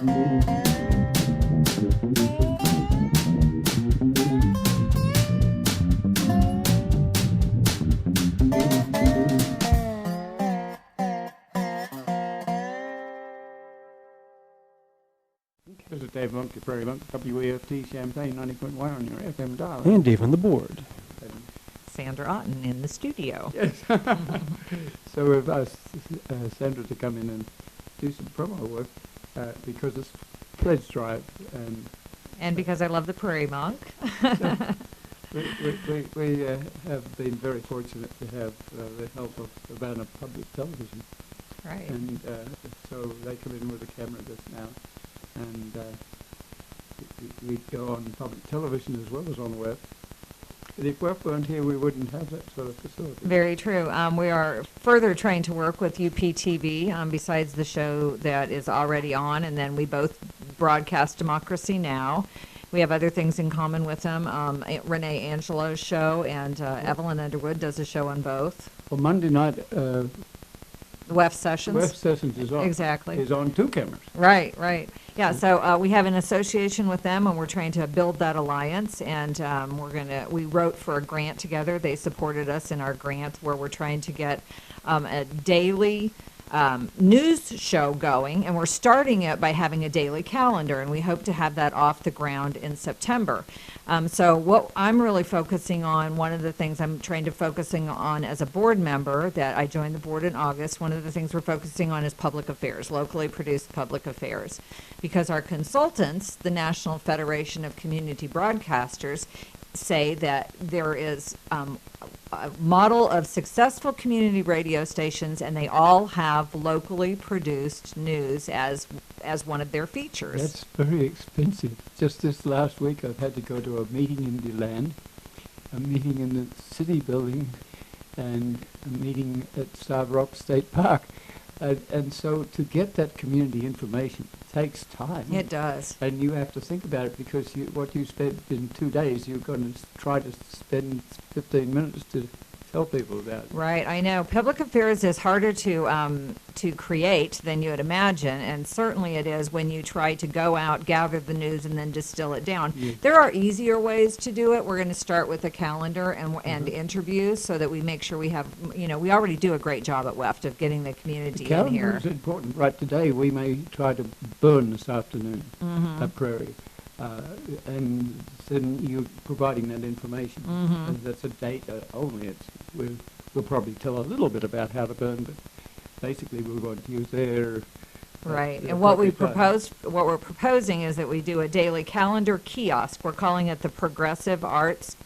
This is Dave Monk, Prairie Monk, WEFT Champaign 90.1 on your FM dial. And Dave on the board. Sandra Otten in the studio. Yes. So we've asked Sandra to come in and do some promo work because it's pledge drive. And because I love the Prairie Monk. We have been very fortunate to have the help of Savannah Public Television. Right. And so they come in with a camera just now. And we go on public television as well as on web. And if web weren't here, we wouldn't have that sort of facility. Very true. We are further trying to work with UPTV besides the show that is already on, and then we both broadcast Democracy Now! We have other things in common with them. Renee Angelo's show and Evelyn Underwood does a show on both. Well, Monday night, WEF Sessions. WEF Sessions is on. Exactly. Is on 2 cameras. Right, right. Yeah, so we have an association with them, and we're trying to build that alliance, and we wrote for a grant together. They supported us in our grant where we're trying to get a daily news show going, and we're starting it by having a daily calendar, and we hope to have that off the ground in September. So what I'm really focusing on, one of the things I'm trying to focusing on as a board member, that I joined the board in August, one of the things we're focusing on is public affairs, locally produced public affairs. Because our consultants, the National Federation of Community Broadcasters, say that there is a model of successful community radio stations, and they all have locally produced news as one of their features. That's very expensive. Just this last week, I've had to go to a meeting in DeLand, a meeting in the city building, and a meeting at Starved Rock State Park. And so to get that community information takes time. It does. And you have to think about it, because what you spend in 2 days, you're going to try to spend 15 minutes to tell people about it. Right, I know. Public affairs is harder to create than you would imagine, and certainly it is when you try to go out, gather the news, and then distill it down. Yes. There are easier ways to do it. We're going to start with a calendar and interviews so that we make sure we have, we already do a great job at WEFT of getting the community in here. Calendar is important. Right, today we may try to burn this afternoon at Prairie. And then you're providing that information. And that's a date only. We'll probably tell a little bit about how to burn, but basically we're going to use their right. And what we're proposing is that we do a daily calendar kiosk. We're calling it the Progressive Arts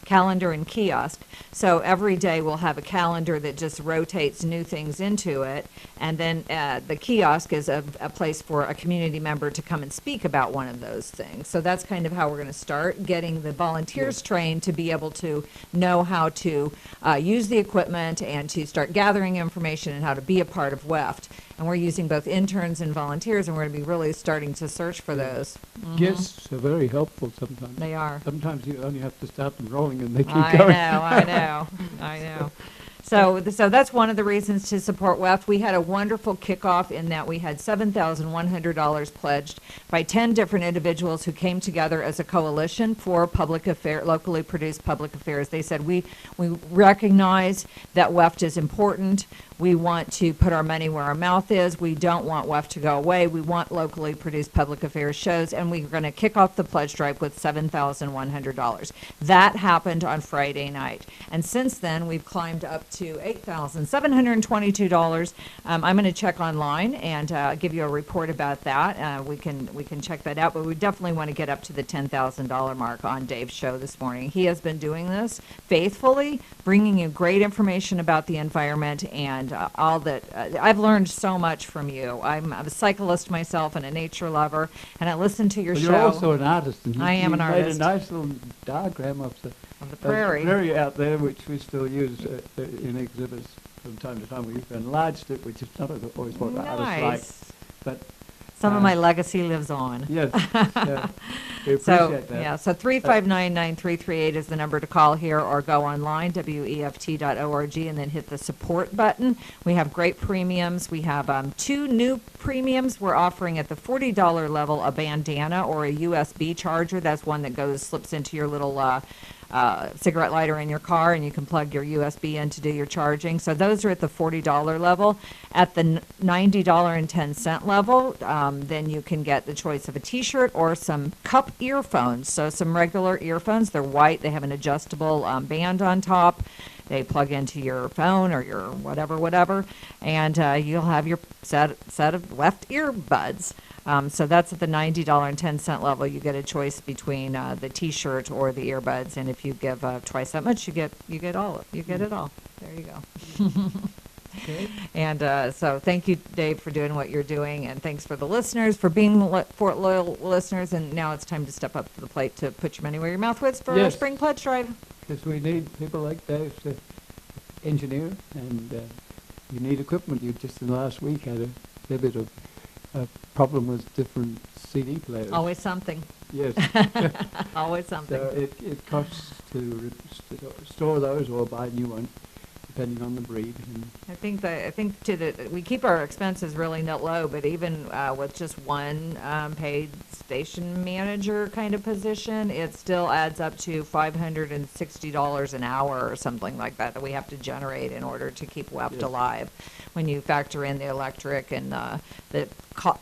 Calendar and Kiosk. So every day we'll have a calendar that just rotates new things into it, and then the kiosk is a place for a community member to come and speak about one of those things. So that's kind of how we're going to start, getting the volunteers trained to be able to know how to use the equipment and to start gathering information and how to be a part of WEFT. And we're using both interns and volunteers, and we're going to be really starting to search for those. Guests are very helpful sometimes. They are. Sometimes you only have to start them rolling and they keep I going. I know. So that's one of the reasons to support WEFT. We had a wonderful kickoff in that we had $7,100 pledged by 10 different individuals who came together as a coalition for locally produced public affairs. They said, we recognize that WEFT is important. We want to put our money where our mouth is. We don't want WEFT to go away. We want locally produced public affairs shows, and we're going to kick off the pledge drive with $7,100. That happened on Friday night. And since then, we've climbed up to $8,722. I'm going to check online and give you a report about that. We can check that out, but we definitely want to get up to the $10,000 mark on Dave's show this morning. He has been doing this faithfully, bringing you great information about the environment and all that. I've learned so much from you. I'm a cyclist myself and a nature lover, and I listen to your show. You're also an artist. And I am an artist. You made a nice little diagram of the prairie. Prairie out there, which we still use in exhibits from time to time. We've enlarged it, which is not always what artists like. But Some of my legacy lives on. Yes, yeah, we So, appreciate that. yeah, so 359-9338 is the number to call here, or go online, weft.org, and then hit the support button. We have great premiums. We have 2 new premiums. We're offering at the $40 level a bandana or a USB charger. That's one that slips into your little cigarette lighter in your car, and you can plug your USB in to do your charging. So those are at the $40 level. At the $90.10 level, then you can get the choice of a t-shirt or some cup earphones. So some regular earphones, they're white, they have an adjustable band on top. They plug into your phone or your whatever, and you'll have your set of left earbuds. So that's at the $90.10 level. You get a choice between the T-shirt or the earbuds, and if you give twice that much, you get it all. There you go. Okay. And so thank you, Dave, for doing what you're doing, and thanks for the listeners for being loyal listeners. And now it's time to step up to the plate to put your money where your mouth was for our Yes. spring pledge drive. Because we need people like Dave to engineer, and you need equipment. You just in the last week had a bit of a problem with different CD players. Always something. Yes. Always something. So it costs to store those or buy new ones, depending on the breed. And I think we keep our expenses really not low, but even with just one paid station manager kind of position, it still adds up to $560 an hour or something like that we have to generate in order to keep WEFT Yes. alive. When you factor in the electric and the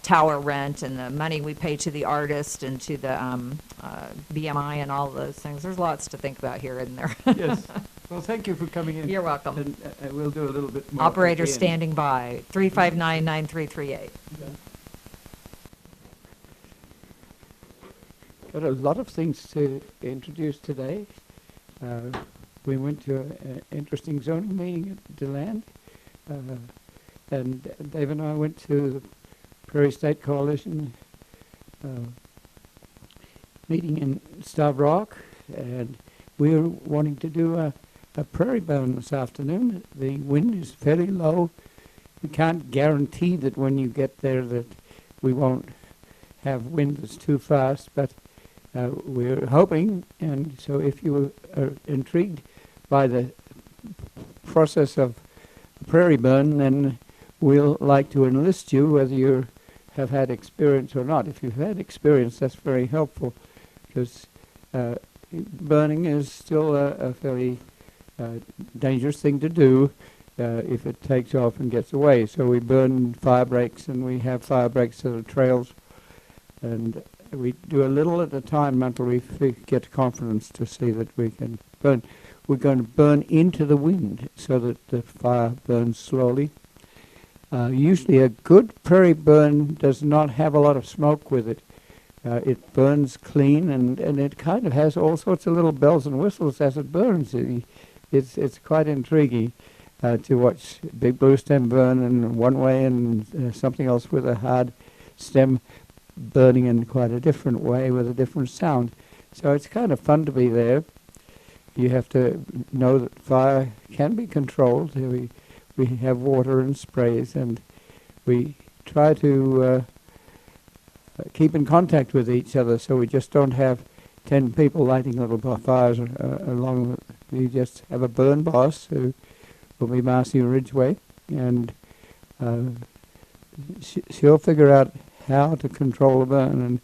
tower rent and the money we pay to the artist and to the BMI and all those things, there's lots to think about here, isn't there? yes. Well, thank you for coming in. You're welcome. And we'll do a little bit more. Operator at the end. standing by, 359-9338. Yeah. Got a lot of things to introduce today. We went to an interesting zoning meeting at DeLand, and Dave and I went to the Prairie State Coalition meeting in Starved Rock, and we were wanting to do a prairie burn this afternoon. The wind is fairly low. We can't guarantee that when you get there that we won't have wind that's too fast, but we're hoping. And so if you are intrigued by the process of a prairie burn, then we'll like to enlist you, whether you have had experience or not. If you've had experience, that's very helpful, because burning is still a fairly dangerous thing to do if it takes off and gets away. So we burn fire breaks, and we have fire breaks to the trails, and we do a little at a time until we get confidence to see that we can burn. We're going to burn into the wind so that the fire burns slowly. Usually a good prairie burn does not have a lot of smoke with it. It burns clean, and it kind of has all sorts of little bells and whistles as it burns. It's quite intriguing to watch big blue stem burn in one way and something else with a hard stem burning in quite a different way with a different sound. So it's kind of fun to be there. You have to know that fire can be controlled. We have water and sprays, and we try to keep in contact with each other, so we just don't have 10 people lighting little fires along. We just have a burn boss who will be Marcy Ridgway, and she'll figure out how to control the burn, and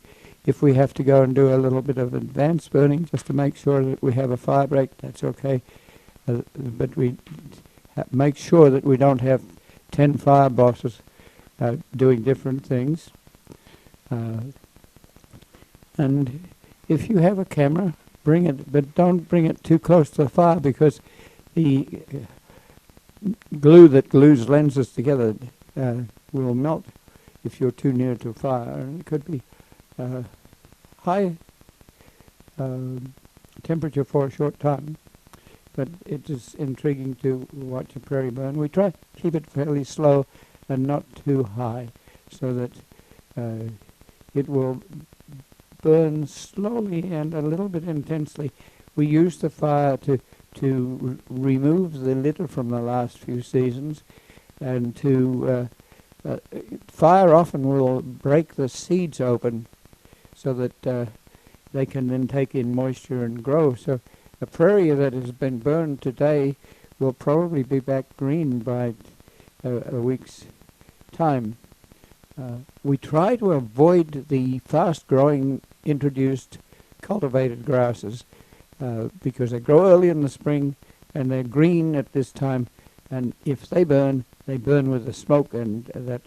if we have to go and do a little bit of advanced burning just to make sure that we have a fire break, that's okay. But we make sure that we don't have 10 fire bosses doing different things. And if you have a camera, bring it, but don't bring it too close to the fire, because the glue that glues lenses together will melt if you're too near to fire, and it could be high temperature for a short time. But it is intriguing to watch a prairie burn. We try to keep it fairly slow and not too high, so that it will burn slowly and a little bit intensely. We use the fire to remove the litter from the last few seasons, and to fire often will break the seeds open so that they can then take in moisture and grow. So a prairie that has been burned today will probably be back green by a week's time. We try to avoid the fast-growing introduced cultivated grasses because they grow early in the spring and they're green at this time, and if they burn with the smoke, and that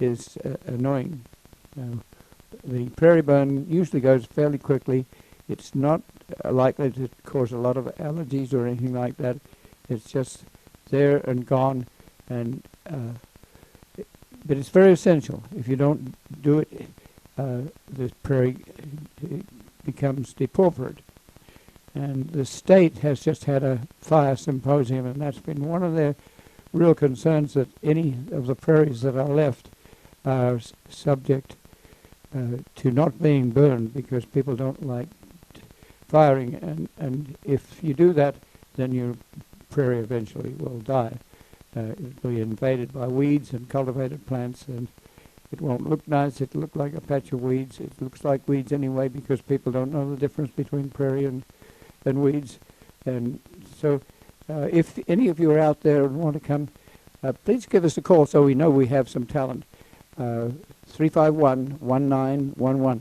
is annoying. The prairie burn usually goes fairly quickly. It's not likely to cause a lot of allergies or anything like that. It's just there and gone, and but it's very essential. If you don't do it, the prairie becomes depauperate. And the state has just had a fire symposium, and that's been one of their real concerns, that any of the prairies that are left are subject to not being burned because people don't like firing. And if you do that, then your prairie eventually will die. It will be invaded by weeds and cultivated plants, and it won't look nice. It'll look like a patch of weeds. It looks like weeds anyway because people don't know the difference between prairie and weeds. And so if any of you are out there and want to come, please give us a call so we know we have some talent. 351-1911.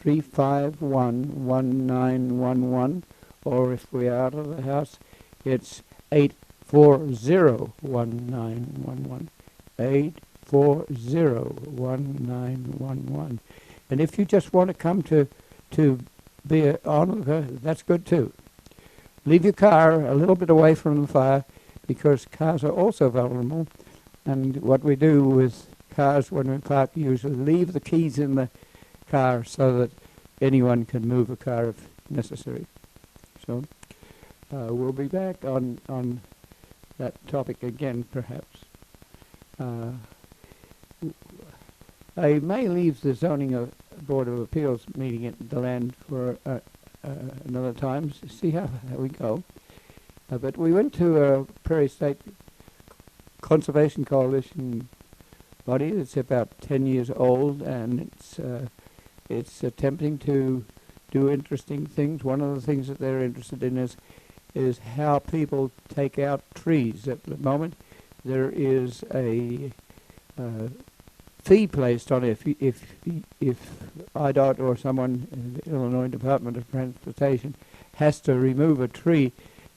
351-1911. Or if we're out of the house, it's 840-1911. 840-1911. And if you just want to come to be an onlooker, that's good too. Leave your car a little bit away from the fire because cars are also vulnerable. And what we do with cars when we park, usually leave the keys in the car so that anyone can move a car if necessary. So we'll be back on that topic again, perhaps. I may leave the Zoning Board of Appeals meeting at the land for another time, to see how we go. But we went to a Prairie State Conservation Coalition body that's about 10 years old, and it's attempting to do interesting things. One of the things that they're interested in is how people take out trees. At the moment, there is a fee placed on it. If IDOT or someone in the Illinois Department of Transportation has to remove a tree,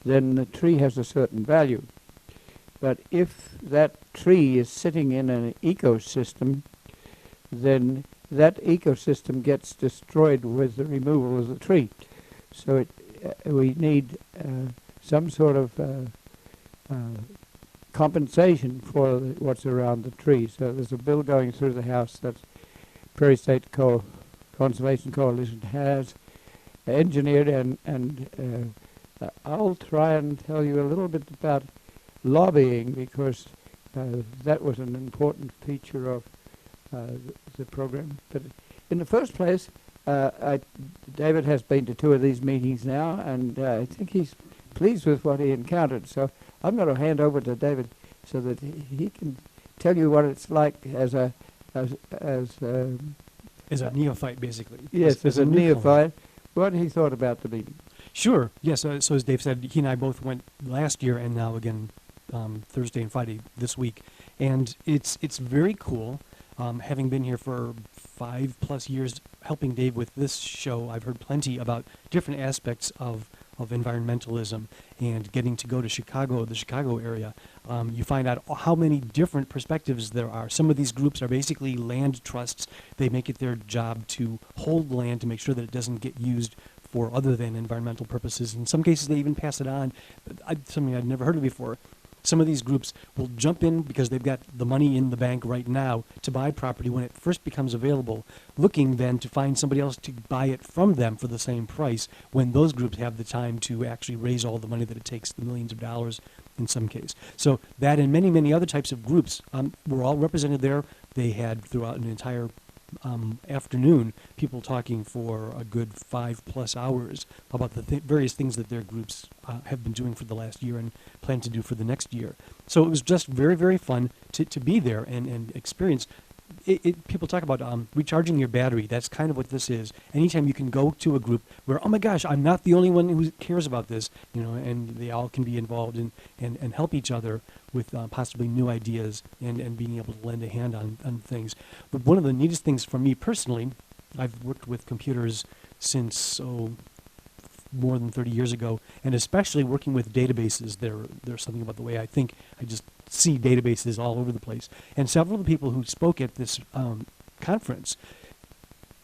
then the tree has a certain value. But if that tree is sitting in an ecosystem, then that ecosystem gets destroyed with the removal of the tree. So we need some sort of compensation for what's around the tree. So there's a bill going through the House that Prairie State Conservation Coalition has engineered, and I'll try and tell you a little bit about lobbying, because that was an important feature of the program. But in the first place, David has been to 2 of these meetings now, and I think he's pleased with what he encountered. So I'm going to hand over to David so that he can tell you what it's like as a neophyte, basically. Yes, as a neophyte. What he thought about the meeting. Sure. Yes. So as Dave said, he and I both went last year, and now again Thursday and Friday this week, and it's very cool. Having been here for 5+ years, helping Dave with this show, I've heard plenty about different aspects of environmentalism, and getting to go to Chicago, the Chicago area. You find out how many different perspectives there are. Some of these groups are basically land trusts. They make it their job to hold land to make sure that it doesn't get used for other than environmental purposes. In some cases, they even pass it on. Something I'd never heard of before. Some of these groups will jump in because they've got the money in the bank right now to buy property when it first becomes available, looking then to find somebody else to buy it from them for the same price when those groups have the time to actually raise all the money that it takes, the millions of dollars in some case. So that and many, many other types of groups were all represented there. They had throughout an entire afternoon, people talking for a good 5+ hours about the various things that their groups have been doing for the last year and plan to do for the next year. So it was just very, very fun to be there and experience. People talk about recharging your battery. That's kind of what this is. Anytime you can go to a group where, oh my gosh, I'm not the only one who cares about this, and they all can be involved and help each other with possibly new ideas and being able to lend a hand on things. But one of the neatest things for me personally, I've worked with computers since more than 30 years ago, and especially working with databases. There's something about the way I think. I just see databases all over the place. And several of the people who spoke at this conference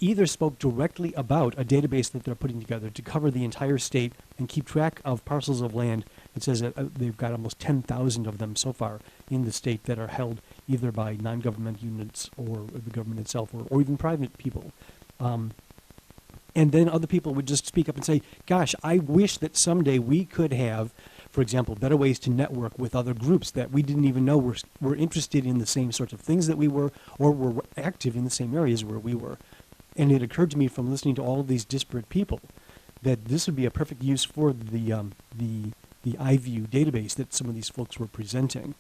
either spoke directly about a database that they're putting together to cover the entire state and keep track of parcels of land. It says that they've got almost 10,000 of them so far in the state that are held either by non-government units or the government itself or even private people. And then other people would just speak up and say, gosh, I wish that someday we could have, for example, better ways to network with other groups that we didn't even know were interested in the same sorts of things that we were or were active in the same areas where we were. And it occurred to me from listening to all of these disparate people that this would be a perfect use for the iView database that some of these folks were presenting.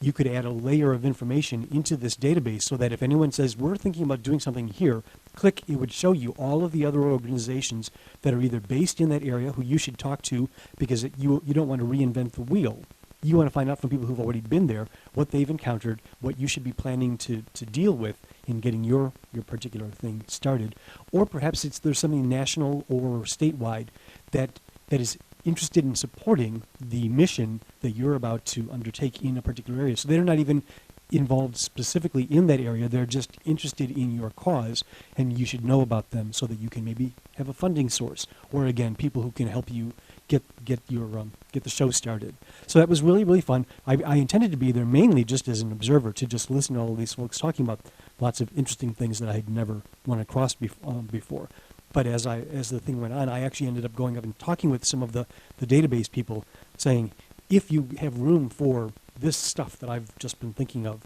You could add a layer of information into this database so that if anyone says, we're thinking about doing something here, click, it would show you all of the other organizations that are either based in that area who you should talk to because you don't want to reinvent the wheel. You want to find out from people who've already been there what they've encountered, what you should be planning to deal with in getting your particular thing started. Or perhaps there's something national or statewide that is interested in supporting the mission that you're about to undertake in a particular area. So they're not even involved specifically in that area. They're just interested in your cause, and you should know about them so that you can maybe have a funding source, or again, people who can help you get the show started. So that was really, really fun. I intended to be there mainly just as an observer, to just listen to all of these folks talking about lots of interesting things that I had never run across before. But as the thing went on, I actually ended up going up and talking with some of the database people, saying, if you have room for this stuff that I've just been thinking of,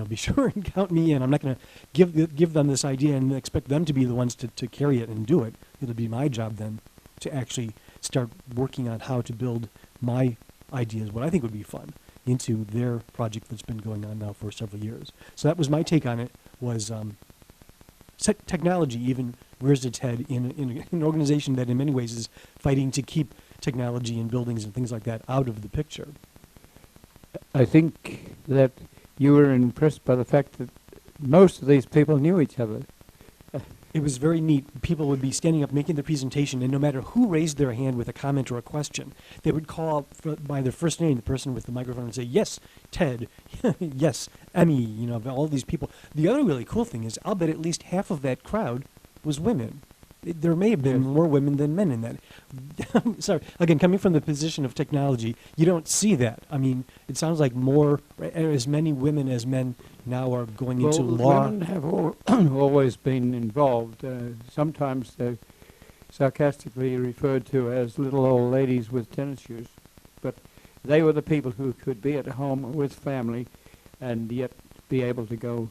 be sure and count me in. I'm not going to give them this idea and expect them to be the ones to carry it and do it. It'll be my job then to actually start working on how to build my ideas, what I think would be fun, into their project that's been going on now for several years. So that was my take on it, was technology even rears its head in an organization that in many ways is fighting to keep technology and buildings and things like that out of the picture. I think that you were impressed by the fact that most of these people knew each other. It was very neat. People would be standing up making their presentation, and no matter who raised their hand with a comment or a question, they would call by their first name, the person with the microphone, and say, yes, Ted, yes, Emmy, all these people. The other really cool thing is, I'll bet at least half of that crowd was women. There may have been more women than men in that. Sorry, again, coming from the position of technology, you don't see that. I mean, it sounds like as many women as men now are going into law. Women have always been involved. Sometimes they're sarcastically referred to as little old ladies with tennis shoes. But they were the people who could be at home with family and yet be able to go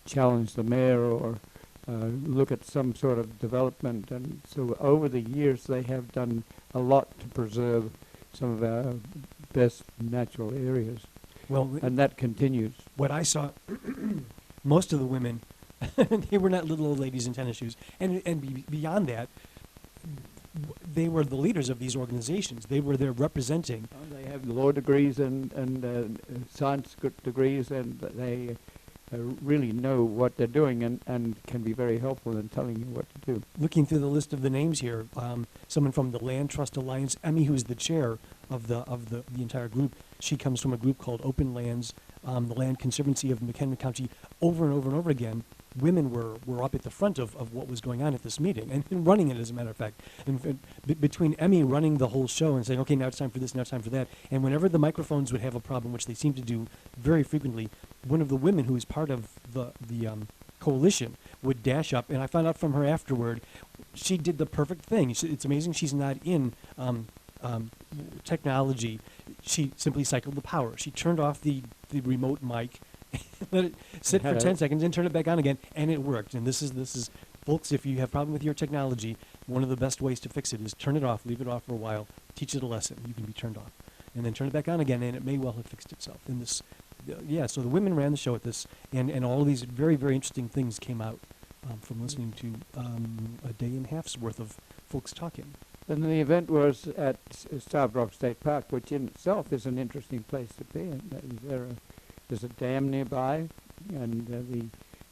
challenge the mayor or look at some sort of development. And so over the years they have done a lot to preserve some of our best natural areas. Well, and that continues. What I saw, most of the women, they were not little old ladies in tennis shoes. And beyond that, they were the leaders of these organizations. They were there representing. They have law degrees and science degrees, and they really know what they're doing and can be very helpful in telling you what to do. Looking through the list of the names here, someone from the Land Trust Alliance, Emmy, who's the chair of the entire group, she comes from a group called Open Lands, the Land Conservancy of McHenry County. Over and over and over again, women were up at the front of what was going on at this meeting and running it, as a matter of fact. And between Emmy running the whole show and saying, okay, now it's time for this, now it's time for that, and whenever the microphones would have a problem, which they seem to do very frequently, one of the women who was part of the coalition would dash up, and I found out from her afterward, she did the perfect thing. It's amazing she's not in technology. She simply cycled the power. She turned off the remote mic let it sit for Had 10 a- seconds and turn it back on again, and it worked. And this is, folks, if you have problem with your technology, one of the best ways to fix it is turn it off, leave it off for a while, teach it a lesson. You can be turned off, and then turn it back on again, and it may well have fixed itself. And this, yeah. So the women ran the show at this, and all of these very, very interesting things came out from listening to a day and a half's worth of folks talking. And the event was at Starved Rock State Park, which in itself is an interesting place to be. And there's a dam nearby, and the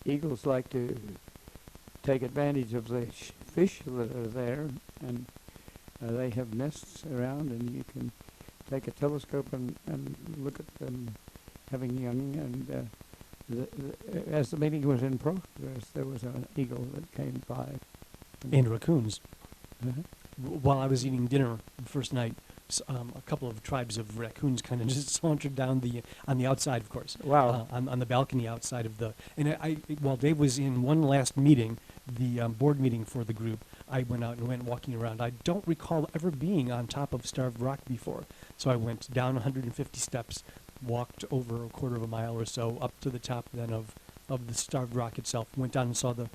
eagles like to take advantage of the fish that are there, and they have nests around, and you can take a telescope and look at them having young. And as the meeting was in progress, there was an eagle that came by. And raccoons. Uh-huh. While I was eating dinner the first night, a couple of tribes of raccoons kind of just sauntered down on the outside, of course. Wow. On the balcony outside of the, and while Dave was in one last meeting, the board meeting for the group, I went out and went walking around. I don't recall ever being on top of Starved Rock before, so I went down 150 steps, walked over a quarter of a mile or so up to the top then of the Starved Rock itself, went down and saw the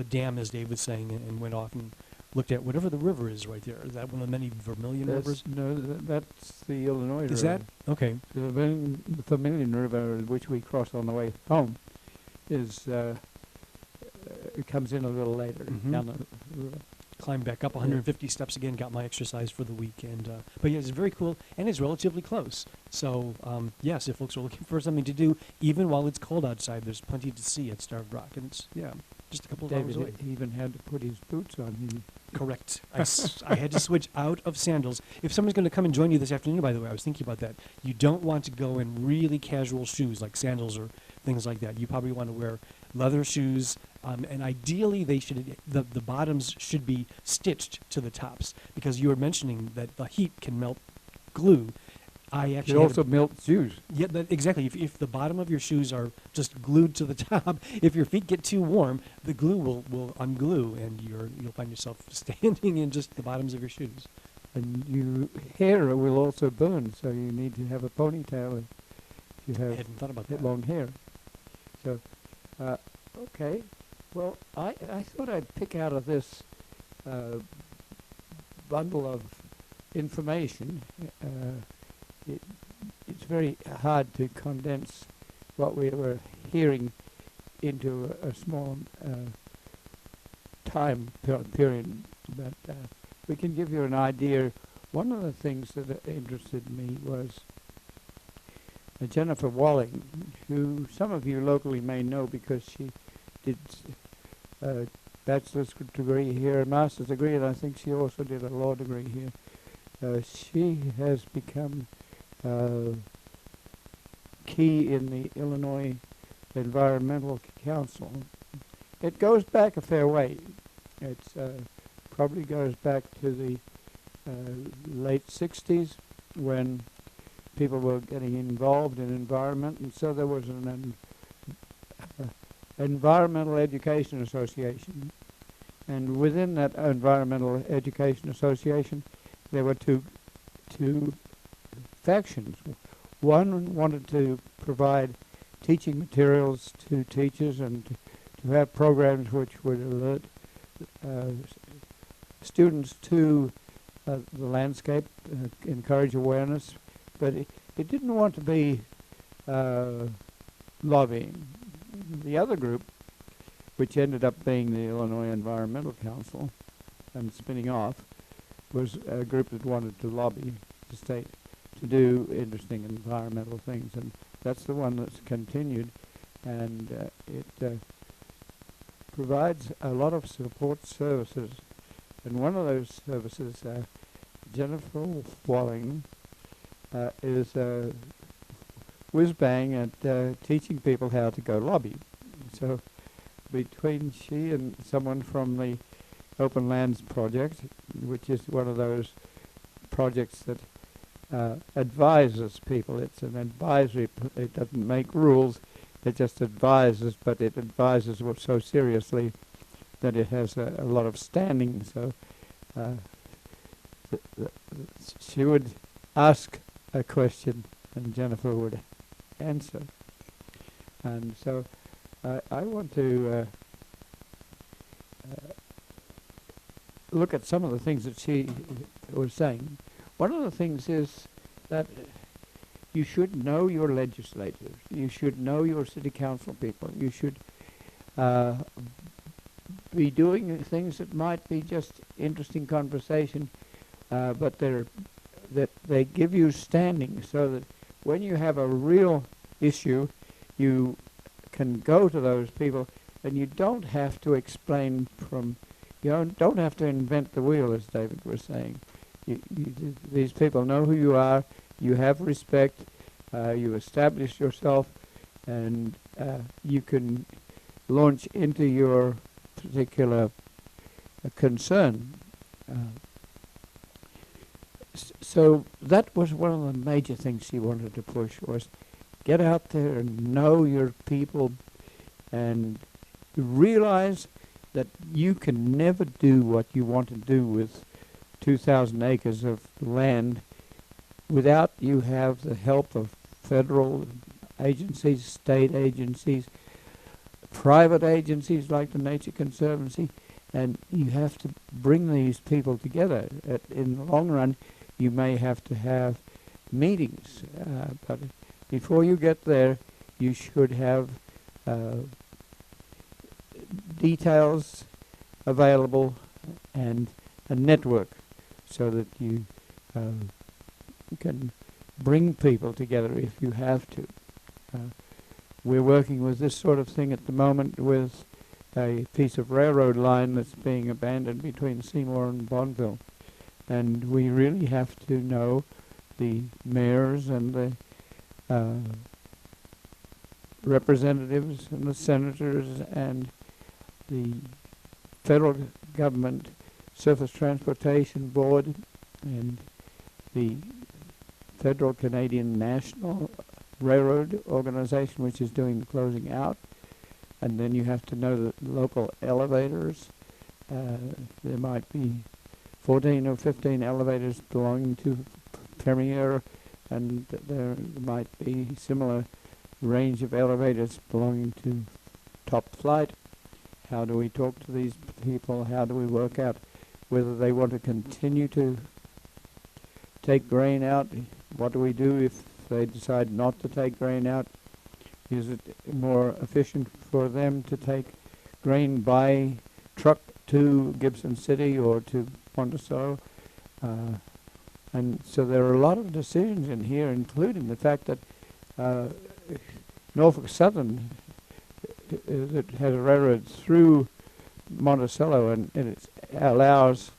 dam, as Dave was saying, and went off and looked at whatever the river is right there. Is that one of the many Vermilion rivers? No, that's the Illinois River. Is that? Okay. The Vermilion River, which we cross on the way home, is it comes in a little later down the river. Climbed back up 150 steps again, got my exercise for the week. But yeah, it's very cool, and it's relatively close. So, yes, if folks are looking for something to do, even while it's cold outside, there's plenty to see at Starved Rock. And it's, just a couple of hours away. David even had to put his boots on. Correct. I had to switch out of sandals. If someone's going to come and join you this afternoon, by the way, I was thinking about that. You don't want to go in really casual shoes like sandals or things like that. You probably want to wear leather shoes, and ideally they should the bottoms should be stitched to the tops, because you were mentioning that the heat can melt glue. I actually It also melts shoes. Yeah, exactly. If the bottom of your shoes are just glued to the top, if your feet get too warm, the glue will unglue, and you'll find yourself standing in just the bottoms of your shoes. And your hair will also burn, so you need to have a ponytail if you I have hadn't thought about that. long hair. So, okay. Well, I thought I'd pick out of this bundle of information. It's very hard to condense what we were hearing into a small time period, but we can give you an idea. One of the things that interested me was Jennifer Walling, who some of you locally may know because she did a bachelor's degree here, a master's degree, and I think she also did a law degree here. She has become key in the Illinois Environmental Council. It goes back a fair way. It's probably goes back to the late 60s when people were getting involved in environment, and so there was an Environmental Education Association. And within that Environmental Education Association, there were two factions. One wanted to provide teaching materials to teachers and to have programs which would alert students to the landscape, encourage awareness, but it didn't want to be lobbying. The other group, which ended up being the Illinois Environmental Council and spinning off, was a group that wanted to lobby the state to do interesting environmental things, and that's the one that's continued, and it provides a lot of support services. And one of those services, Jennifer Walling, is whiz-bang at teaching people how to go lobby. So between she and someone from the Open Lands Project, which is one of those projects that advises people. It's an advisory, it doesn't make rules, it just advises, but it advises so seriously that it has a lot of standing. So she would ask a question and Jennifer would answer. And so I want to look at some of the things that she was saying. One of the things is that you should know your legislators. You should know your city council people. You should be doing things that might be just interesting conversation, but that they give you standing so that when you have a real issue, you can go to those people, and you don't have to explain from, don't have to invent the wheel, as David was saying. These people know who you are, you have respect, you establish yourself, and you can launch into your particular concern. So that was one of the major things she wanted to push, was get out there and know your people and realize that you can never do what you want to do with 2,000 acres of land without you have the help of federal agencies, state agencies, private agencies like the Nature Conservancy, and you have to bring these people together. In the long run, you may have to have meetings, but before you get there, you should have details available and a network so that you can bring people together if you have to. We're working with this sort of thing at the moment with a piece of railroad line that's being abandoned between Seymour and Bonneville. And we really have to know the mayors and the representatives and the senators and the federal government Surface Transportation Board and the Federal Canadian National Railroad Organization, which is doing the closing out. And then you have to know the local elevators. There might be 14 or 15 elevators belonging to Premier, and there might be similar range of elevators belonging to Top Flight. How do we talk to these people? How do we work out whether they want to continue to take grain out? What do we do if they decide not to take grain out? Is it more efficient for them to take grain by truck to Gibson City or to Monticello? And so there are a lot of decisions in here, including the fact that Norfolk Southern that has a railroad through Monticello, and it allows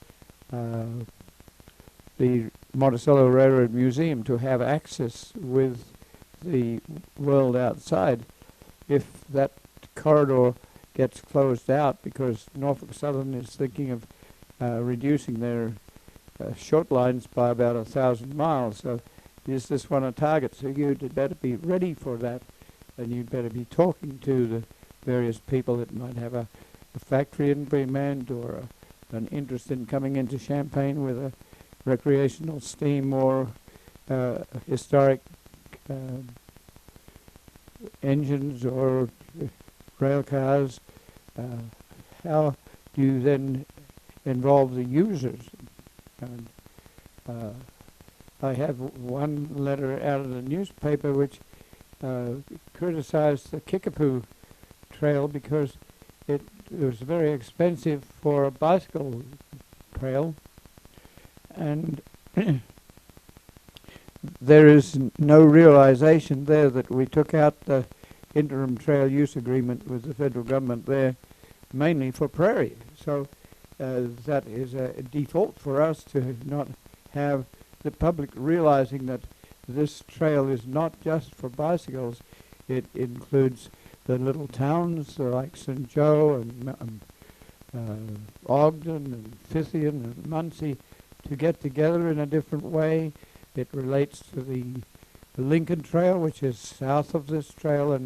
the Monticello Railroad Museum to have access with the world outside. If that corridor gets closed out, because Norfolk Southern is thinking of reducing their short lines by about 1,000 miles, so is this one a target? So you'd better be ready for that, and you'd better be talking to the various people that might have a factory in Bremand or an interest in coming into Champaign with a recreational steam or historic engines or rail cars. How do you then involve the users? And I have one letter out of the newspaper which criticized the Kickapoo Trail because it was very expensive for a bicycle trail, and there is no realization there that we took out the interim trail use agreement with the federal government there mainly for prairie. So that is a default for us to not have the public realizing that this trail is not just for bicycles. It includes the little towns like St. Joe and Ogden and Fithian and Muncie to get together in a different way. It relates to the Lincoln Trail, which is south of this trail,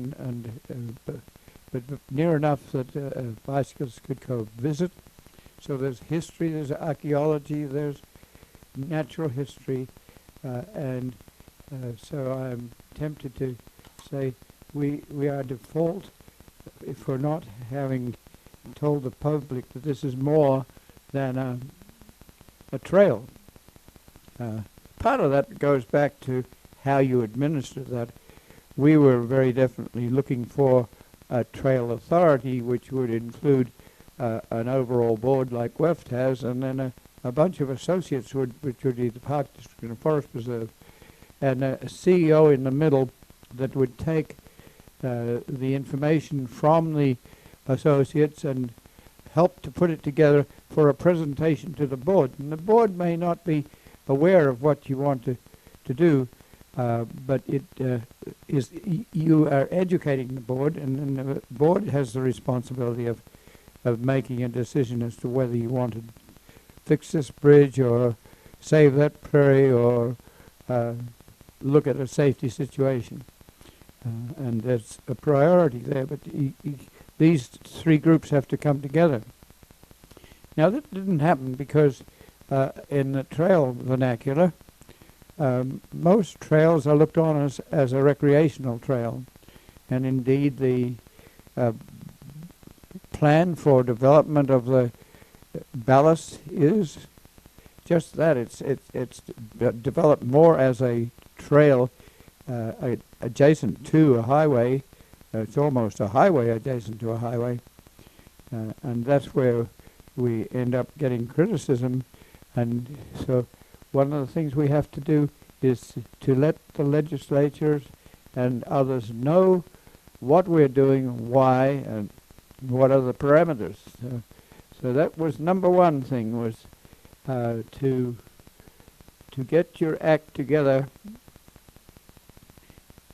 but near enough that bicycles could go visit. So there's history, there's archaeology, there's natural history, and so I'm tempted to say we are default for not having told the public that this is more than a trail. Part of that goes back to how you administer that. We were very definitely looking for a trail authority, which would include an overall board like WEFT has, and then a bunch of associates, which would be the Park District and the Forest Preserve, and a CEO in the middle that would take the information from the associates and help to put it together for a presentation to the board. And the board may not be aware of what you want to do, but it is you are educating the board, and then the board has the responsibility of making a decision as to whether you want to fix this bridge or save that prairie or look at a safety situation. And there's a priority there, but these three groups have to come together. Now, that didn't happen because in the trail vernacular, most trails are looked on as a recreational trail, and indeed the plan for development of the ballast is just that. It's developed more as a trail adjacent to a highway. It's almost a highway adjacent to a highway, and that's where we end up getting criticism. And so one of the things we have to do is to let the legislatures and others know what we're doing, why, and what are the parameters. So that was number one thing, was to get your act together,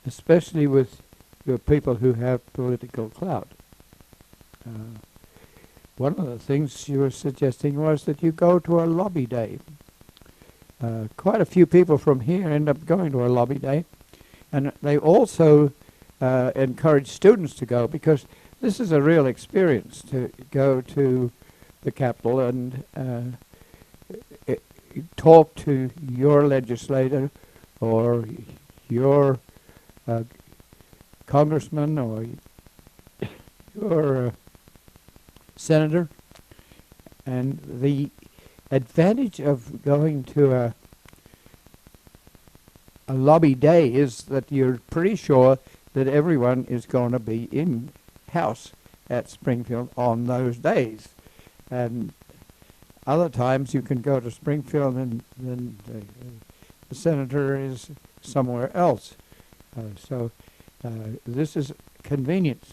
especially with your people who have political clout. One of the things you were suggesting was that you go to a lobby day. Quite a few people from here end up going to a lobby day, and they also encourage students to go, because this is a real experience to go to the Capitol and talk to your legislator or your congressman or your senator. And the advantage of going to a lobby day is that you're pretty sure that everyone is going to be in house at Springfield on those days. And other times you can go to Springfield and then the senator is somewhere else. So this is convenience.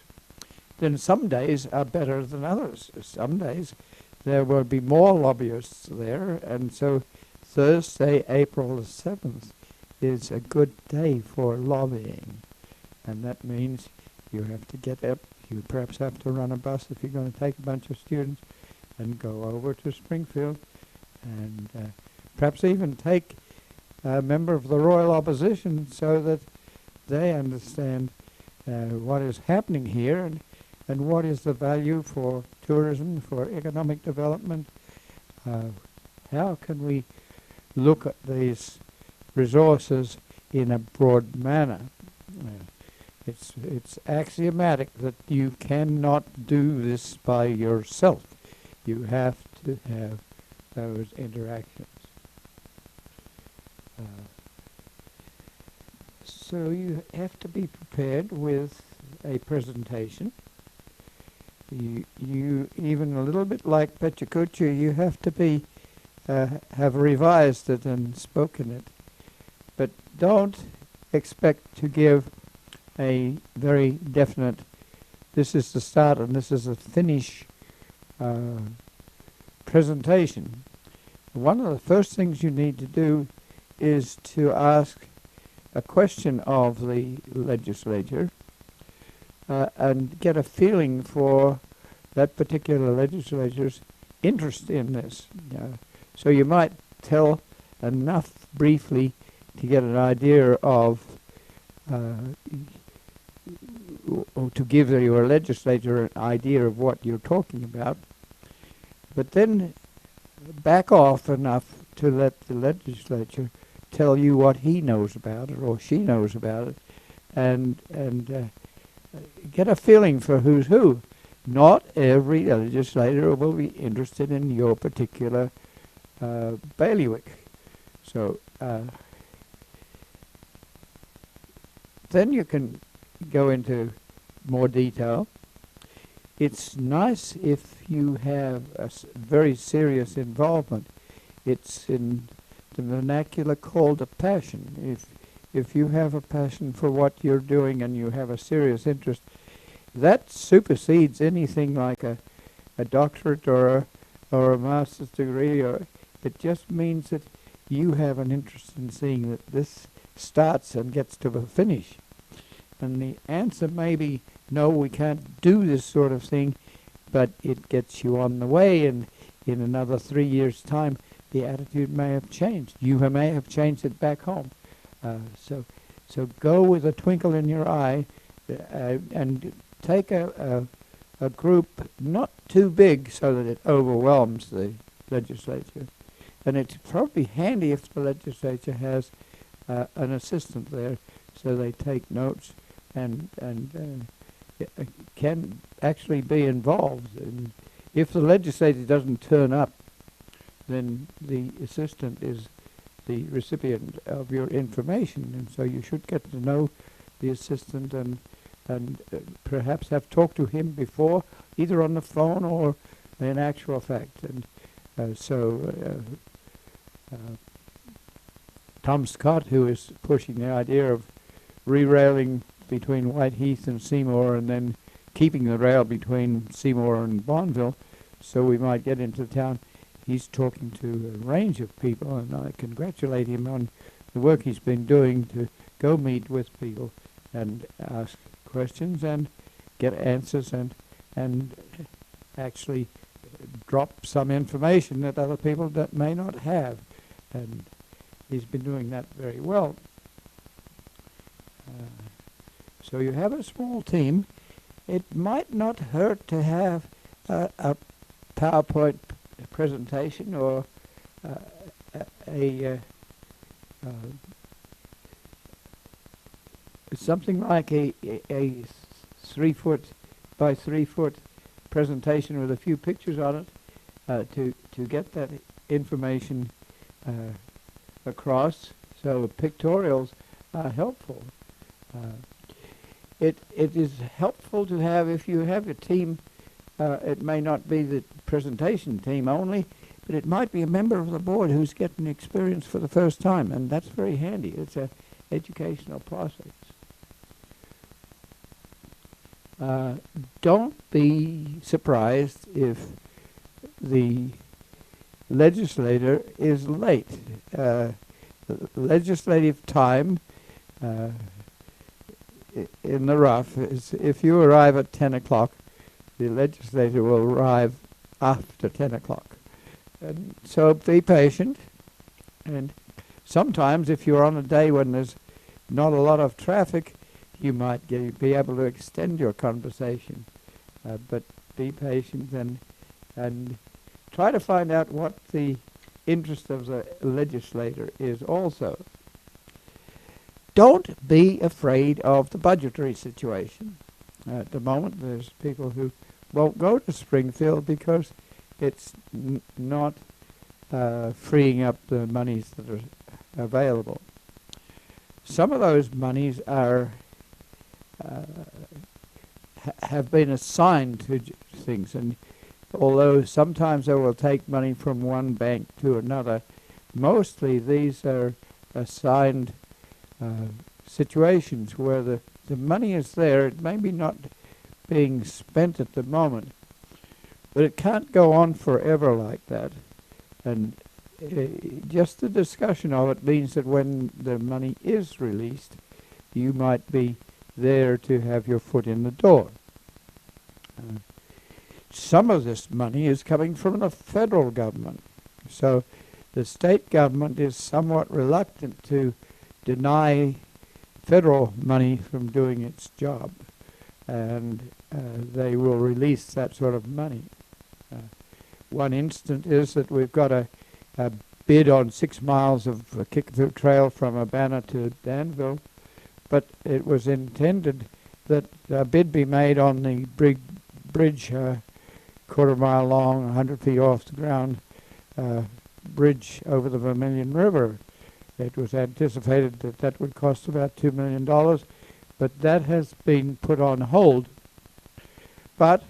Then some days are better than others. Some days there will be more lobbyists there, and so Thursday, April the 7th is a good day for lobbying. And that means you have to get up, you perhaps have to run a bus if you're going to take a bunch of students and go over to Springfield, and perhaps even take a member of the Royal Opposition so that they understand what is happening here and what is the value for tourism, for economic development. How can we look at these resources in a broad manner? It's axiomatic that you cannot do this by yourself. You have to have those interactions. So you have to be prepared with a presentation. You even a little bit like Pechacucha, you have to be have revised it and spoken it, but don't expect to give a very definite, this is the start and this is the finish presentation. One of the first things you need to do is to ask a question of the legislature and get a feeling for that particular legislature's interest in this. So you might tell enough briefly to get an idea of, or to give your legislature an idea of what you're talking about, but then back off enough to let the legislature tell you what he knows about it or she knows about it, and get a feeling for who's who. Not every legislator will be interested in your particular bailiwick. So then you can go into more detail. It's nice if you have a very serious involvement. It's in the vernacular called a passion. If you have a passion for what you're doing and you have a serious interest, that supersedes anything like a doctorate or a master's degree. Or it just means that you have an interest in seeing that this starts and gets to a finish. And the answer may be, no, we can't do this sort of thing, but it gets you on the way, and in another 3 years' time, the attitude may have changed. You may have changed it back home. So go with a twinkle in your eye and take a group not too big so that it overwhelms the legislature. And it's probably handy if the legislature has an assistant there so they take notes and can actually be involved. And if the legislator doesn't turn up, then the assistant is the recipient of your information, and so you should get to know the assistant and perhaps have talked to him before, either on the phone or in actual fact. And Tom Scott, who is pushing the idea of re-railing between Whiteheath and Seymour and then keeping the rail between Seymour and Bonneville so we might get into town, he's talking to a range of people, and I congratulate him on the work he's been doing to go meet with people and ask questions and get answers and actually drop some information that other people that may not have. And he's been doing that very well. So you have a small team. It might not hurt to have a PowerPoint presentation or something like a 3 foot by 3 foot presentation with a few pictures on it to get that information across. So pictorials are helpful. It is helpful to have, if you have a team, it may not be the presentation team only, but it might be a member of the board who's getting experience for the first time, and that's very handy. It's an educational process. Don't be surprised if the legislator is late. Legislative time in the rough is if you arrive at 10 o'clock, the legislator will arrive after 10 o'clock. And so be patient. And sometimes if you're on a day when there's not a lot of traffic, you might be able to extend your conversation. But be patient and try to find out what the interest of the legislator is also. Don't be afraid of the budgetary situation. At the moment, there's people who won't go to Springfield because it's not freeing up the monies that are available. Some of those monies are have been assigned to things, and although sometimes they will take money from one bank to another, mostly these are assigned situations where the money is there. It may be not being spent at the moment, but it can't go on forever like that. And just the discussion of it means that when the money is released, you might be there to have your foot in the door. Some of this money is coming from the federal government, so the state government is somewhat reluctant to deny federal money from doing its job, and they will release that sort of money. One instance is that we've got a bid on 6 miles of kick-through trail from Urbana to Danville, but it was intended that a bid be made on the bridge, quarter-mile long, 100 feet off the ground, bridge over the Vermilion River. It was anticipated that that would cost about $2 million, but that has been put on hold. But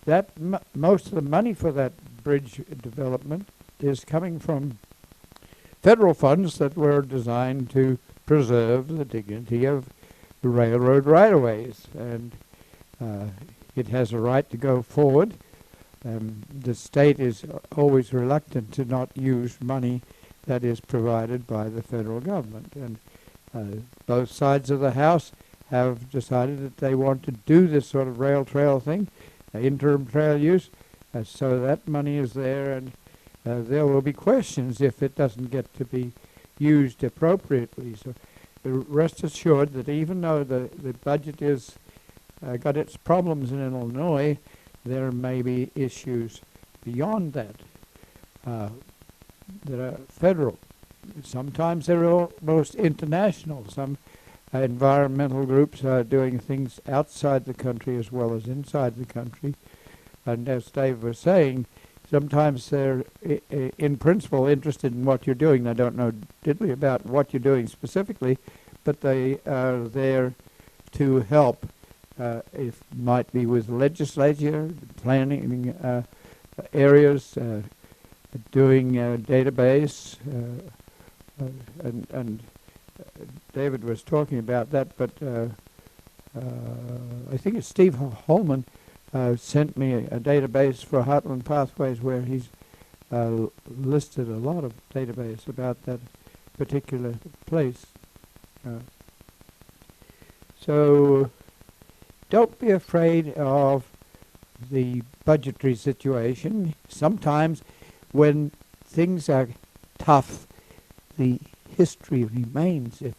that most of the money for that bridge development is coming from federal funds that were designed to preserve the dignity of the railroad right-of-ways, and it has a right to go forward. The state is always reluctant to not use money that is provided by the federal government, and both sides of the House have decided that they want to do this sort of rail trail thing, interim trail use, so that money is there, and there will be questions if it doesn't get to be used appropriately. So rest assured that even though the budget is got its problems in Illinois, there may be issues beyond that that are federal. Sometimes they're almost international. Some environmental groups are doing things outside the country as well as inside the country. And as Dave was saying, sometimes they're in principle interested in what you're doing. They don't know diddly about what you're doing specifically, but they are there to help. It might be with legislature, planning areas, doing database, and David was talking about that, but I think it's Steve Holman sent me a database for Heartland Pathways where he's listed a lot of database about that particular place. So don't be afraid of the budgetary situation. Sometimes when things are tough, the history remains. If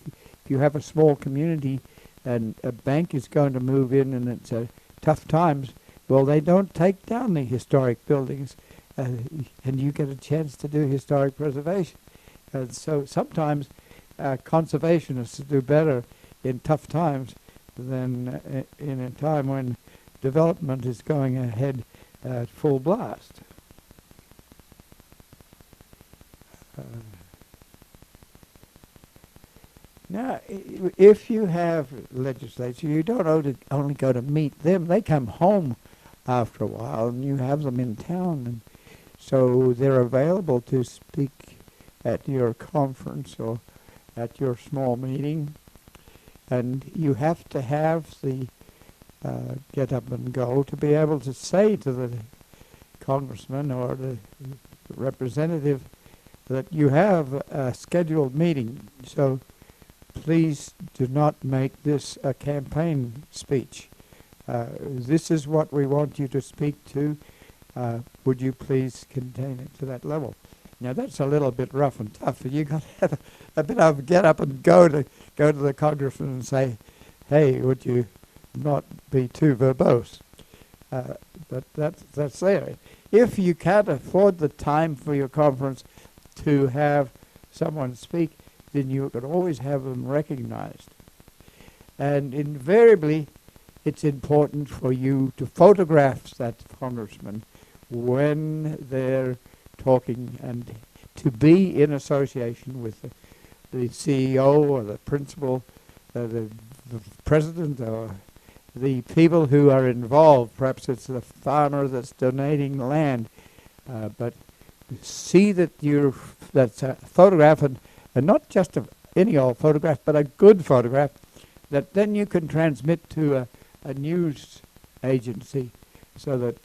you have a small community and a bank is going to move in and it's tough times, well, they don't take down the historic buildings, and you get a chance to do historic preservation. And so sometimes conservationists do better in tough times than in a time when development is going ahead at full blast. Now, if you have legislature, you don't only go to meet them. They come home after a while, and you have them in town. And so they're available to speak at your conference or at your small meeting. And you have to have the get up and go to be able to say to the congressman or the representative that you have a scheduled meeting. So please do not make this a campaign speech. This is what we want you to speak to. Would you please contain it to that level? Now that's a little bit rough and tough. You got to have a bit of get up and go to the congressman and say, "Hey, would you not be too verbose?" But that's there. If you can't afford the time for your conference to have someone speak, then you can always have them recognized. And invariably, it's important for you to photograph that congressman when they're talking and to be in association with the CEO or the principal, the president, or the people who are involved. Perhaps it's the farmer that's donating land, but see that that's a photograph, and not just any old photograph, but a good photograph that then you can transmit to a news agency so that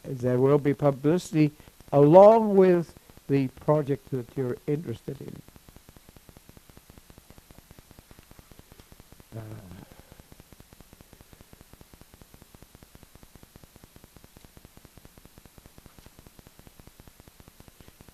there will be publicity along with the project that you're interested in.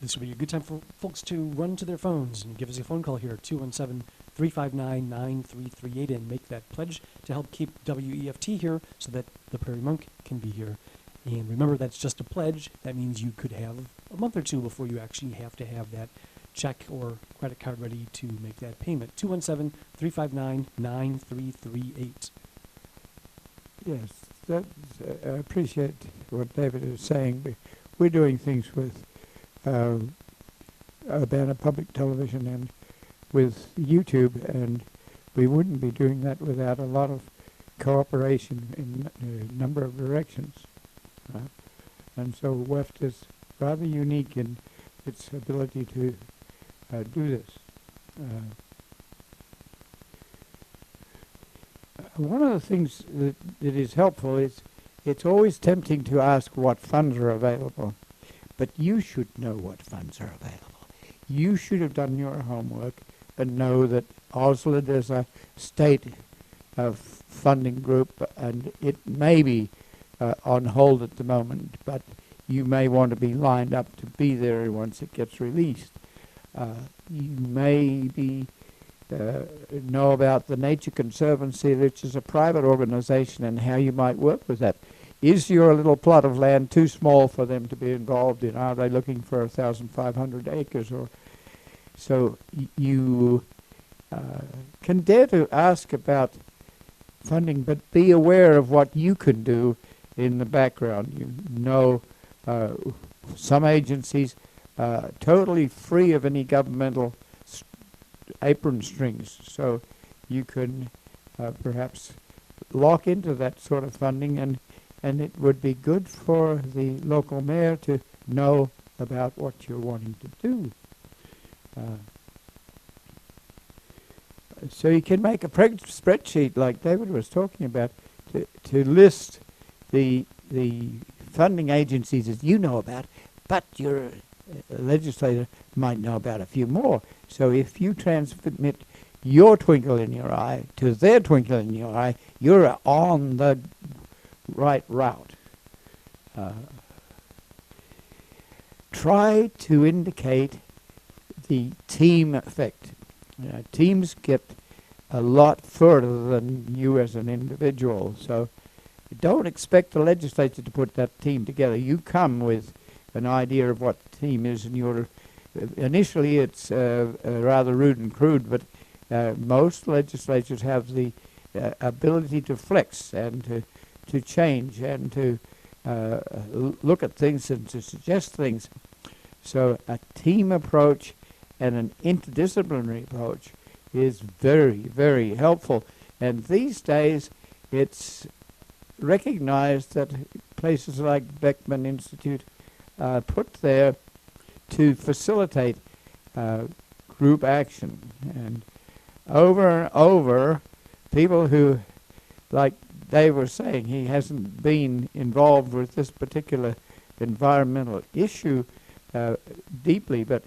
This would be a good time for folks to run to their phones and give us a phone call here at 217-359-9338 and make that pledge to help keep WEFT here so that the Prairie Monk can be here. And remember, that's just a pledge. That means you could have a month or two before you actually have to have that check or credit card ready to make that payment. 217-359-9338. Yes, I appreciate what David is saying. We're doing things with Urbana Public Television and with YouTube, and we wouldn't be doing that without a lot of cooperation in a number of directions. And so WEFT is rather unique in its ability to do this. One of the things that is helpful is it's always tempting to ask what funds are available, but you should know what funds are available. You should have done your homework and know that Osland is a state funding group, and it may be on hold at the moment, but you may want to be lined up to be there once it gets released. You may know about the Nature Conservancy, which is a private organization, and how you might work with that. Is your little plot of land too small for them to be involved in? Are they looking for 1,500 acres? Or so you can dare to ask about funding, but be aware of what you can do in the background. You know, some agencies totally free of any governmental apron strings, so you can perhaps lock into that sort of funding, and it would be good for the local mayor to know about what you're wanting to do. So you can make a spreadsheet like David was talking about to list the funding agencies that you know about, but your legislator might know about a few more. So if you transmit your twinkle in your eye to their twinkle in your eye, you're on the right route. Try to indicate the team effect. Teams get a lot further than you as an individual, so don't expect the legislature to put that team together. You come with an idea of what the team is, and you're initially it's rather rude and crude, but most legislatures have the ability to flex and to change and to look at things and to suggest things. So a team approach and an interdisciplinary approach is very, very helpful. And these days, it's recognized that places like Beckman Institute put there to facilitate group action. And over, people who, like Dave was saying, he hasn't been involved with this particular environmental issue deeply, but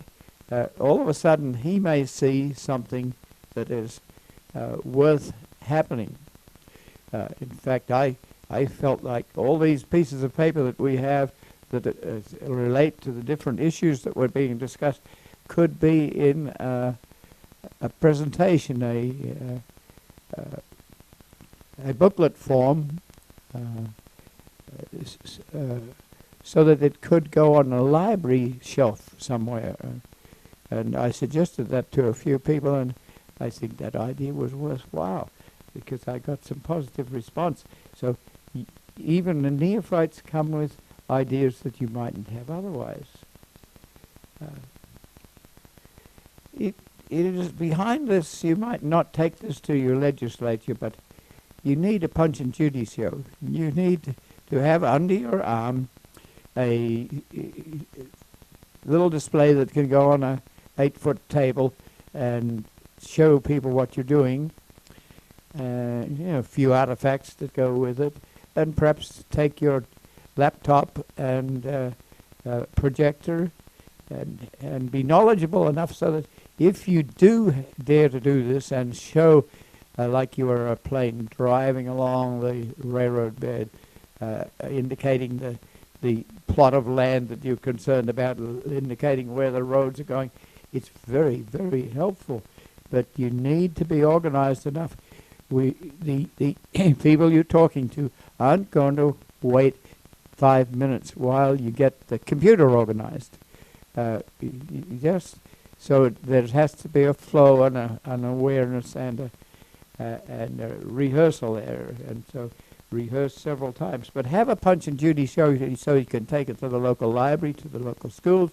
all of a sudden he may see something that is worth happening. In fact, I felt like all these pieces of paper that we have that relate to the different issues that were being discussed could be in a presentation, a booklet form, so that it could go on a library shelf somewhere. And I suggested that to a few people, and I think that idea was worthwhile because I got some positive response. So even the neophytes come with ideas that you mightn't have otherwise. It is behind this. You might not take this to your legislature, but you need a Punch and Judy show. You need to have under your arm a little display that can go on a 8-foot table and show people what you're doing. A few artifacts that go with it, and perhaps take your laptop and projector and be knowledgeable enough so that if you do dare to do this and show like you are a plane driving along the railroad bed, indicating the plot of land that you're concerned about, indicating where the roads are going, it's very, very helpful. But you need to be organized enough. The people you're talking to aren't going to wait 5 minutes while you get the computer organized. Just so there has to be a flow and an awareness and a rehearsal there. And so rehearsed several times. But have a Punch and Judy show so you can take it to the local library, to the local schools.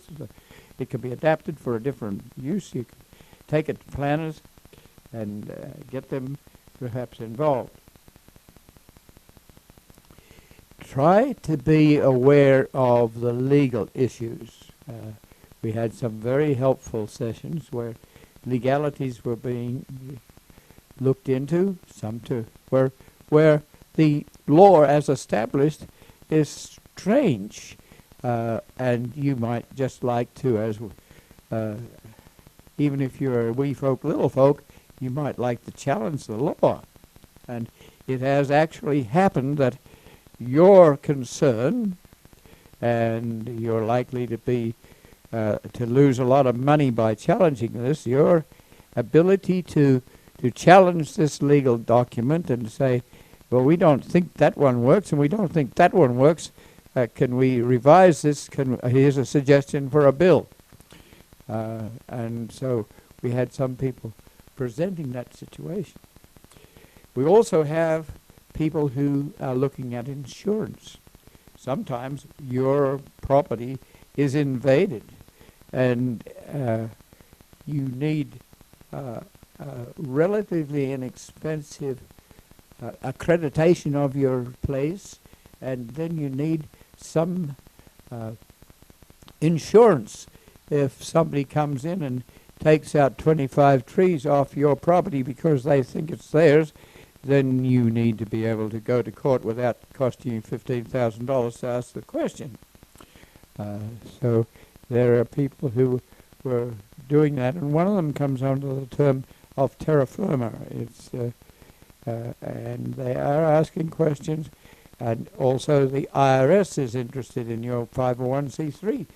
It can be adapted for a different use. You can take it to planners and get them perhaps involved. Try to be aware of the legal issues. We had some very helpful sessions where legalities were being looked into, where the law as established is strange, and you might just like to, as even if you're a wee folk, little folk, you might like to challenge the law. And it has actually happened that your concern, and you're likely to be to lose a lot of money by challenging this, your ability to challenge this legal document and say, well, we don't think that one works, and we don't think that one works. Can we revise this? Here's a suggestion for a bill. And so we had some people presenting that situation. We also have people who are looking at insurance. Sometimes your property is invaded, and you need relatively inexpensive accreditation of your place, and then you need some insurance. If somebody comes in and takes out 25 trees off your property because they think it's theirs, then you need to be able to go to court without costing you $15,000 to ask the question. So there are people who were doing that, and one of them comes under the term of terra firma. It's and they are asking questions, and also the IRS is interested in your 501c3.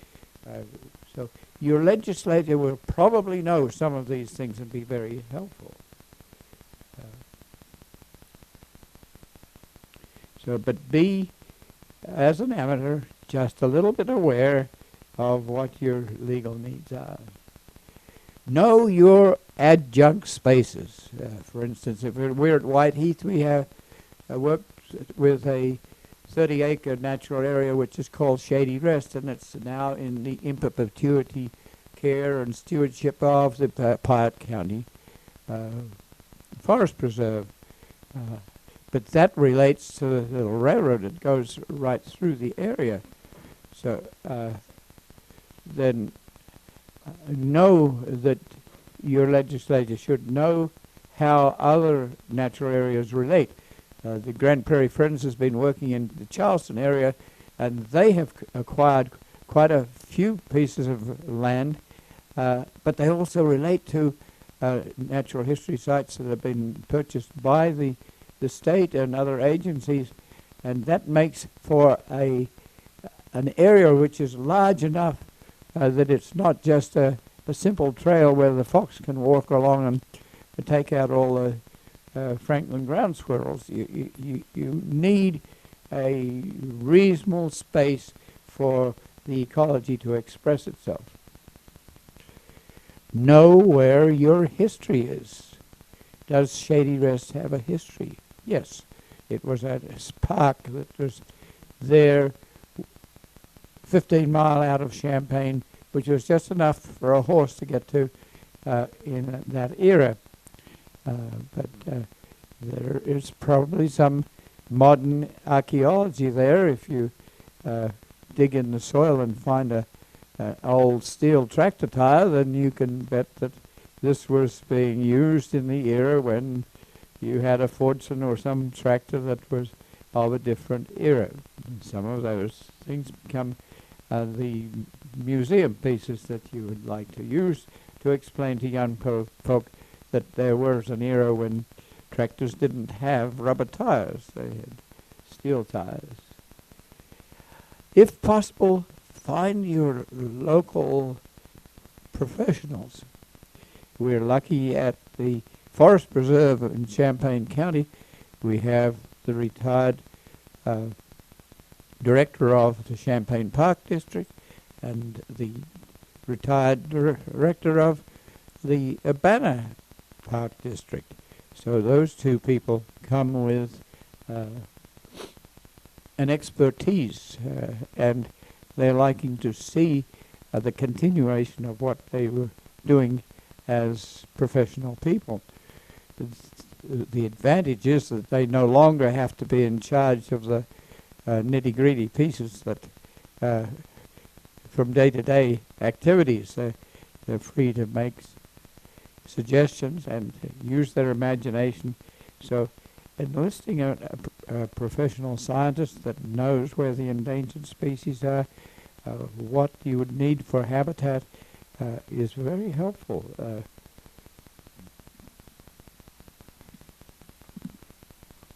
So your legislator will probably know some of these things and be very helpful. But be, as an amateur, just a little bit aware of what your legal needs are. Know your adjunct spaces. For instance, if we're at Whiteheath, we have worked with a 30-acre natural area which is called Shady Rest, and it's now in the in perpetuity care and stewardship of the Piatt County Forest Preserve. But that relates to the little railroad that goes right through the area. So then know that your legislature should know how other natural areas relate. The Grand Prairie Friends has been working in the Charleston area, and they have acquired quite a few pieces of land, but they also relate to natural history sites that have been purchased by the state and other agencies, and that makes for an area which is large enough that it's not just a simple trail where the fox can walk along and take out all the Franklin ground squirrels. You need a reasonable space for the ecology to express itself. Know where your history is. Does Shady Rest have a history? Yes. It was at a park that was there 15 miles out of Champaign, which was just enough for a horse to get to in that era. But there is probably some modern archaeology there. If you dig in the soil and find an old steel tractor tire, then you can bet that this was being used in the era when you had a Fordson or some tractor that was of a different era. And some of those things become the museum pieces that you would like to use to explain to young folk that there was an era when tractors didn't have rubber tires. They had steel tires. If possible, find your local professionals. We're lucky at the Forest Preserve in Champaign County. We have the retired director of the Champaign Park District and the retired director of the Urbana Park District. So those two people come with an expertise, and they're liking to see the continuation of what they were doing as professional people. The advantage is that they no longer have to be in charge of the nitty-gritty pieces that from day-to-day activities. They're free to make suggestions and use their imagination. So enlisting a professional scientist that knows where the endangered species are, what you would need for habitat, is very helpful.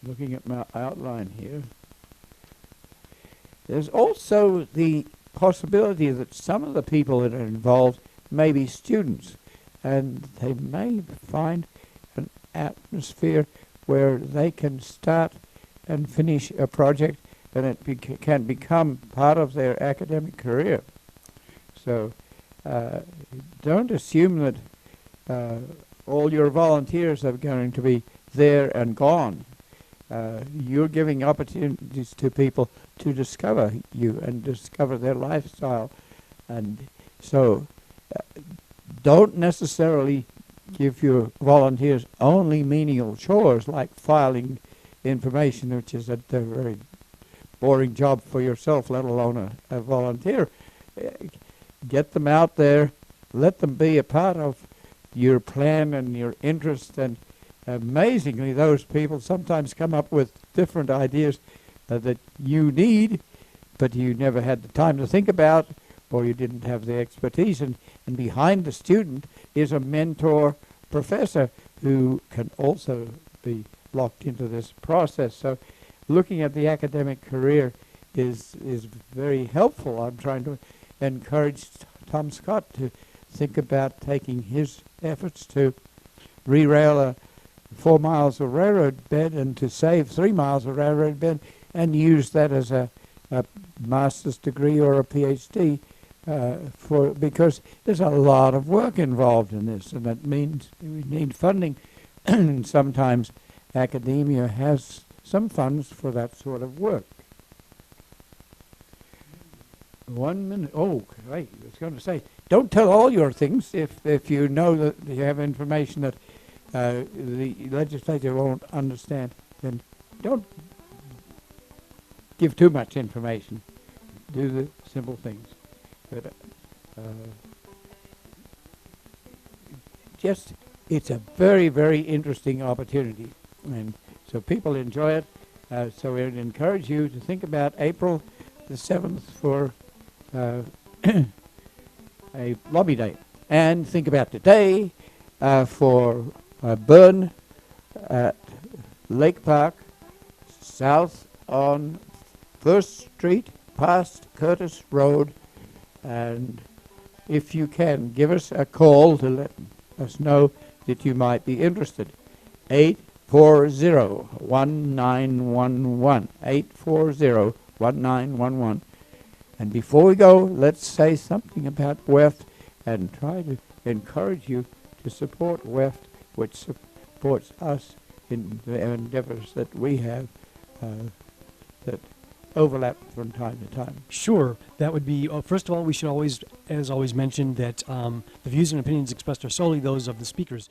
Looking at my outline here, there's also the possibility that some of the people that are involved may be students, and they may find an atmosphere where they can start and finish a project, and it can become part of their academic career. So don't assume that all your volunteers are going to be there and gone. You're giving opportunities to people to discover you and discover their lifestyle. And so don't necessarily give your volunteers only menial chores like filing information, which is a very boring job for yourself, let alone a volunteer. Get them out there, let them be a part of your plan and your interest, and amazingly those people sometimes come up with different ideas that you need, but you never had the time to think about, or you didn't have the expertise. And behind the student is a mentor professor who can also be locked into this process. So looking at the academic career is very helpful. I'm trying to encourage Tom Scott to think about taking his efforts to re-rail a 4 miles of railroad bed and to save 3 miles of railroad bed, and use that as a master's degree or a PhD, because there's a lot of work involved in this, and that means we need funding. And sometimes academia has some funds for that sort of work. 1 minute. Oh, right. I was going to say, don't tell all your things if you know that you have information that the legislature won't understand. Then don't give too much information. Do the simple things. But just, it's a very, very interesting opportunity, and so people enjoy it. So we would encourage you to think about April the 7th for a lobby day, and think about today for a burn at Lake Park, south on 1st Street, past Curtis Road. And if you can, give us a call to let us know that you might be interested. 840-1911, 840-1911. And before we go, let's say something about WEFT and try to encourage you to support WEFT, which supports us in the endeavors that we have that overlap from time to time. Sure. That would be, first of all, we should always, as always, mention that the views and opinions expressed are solely those of the speakers.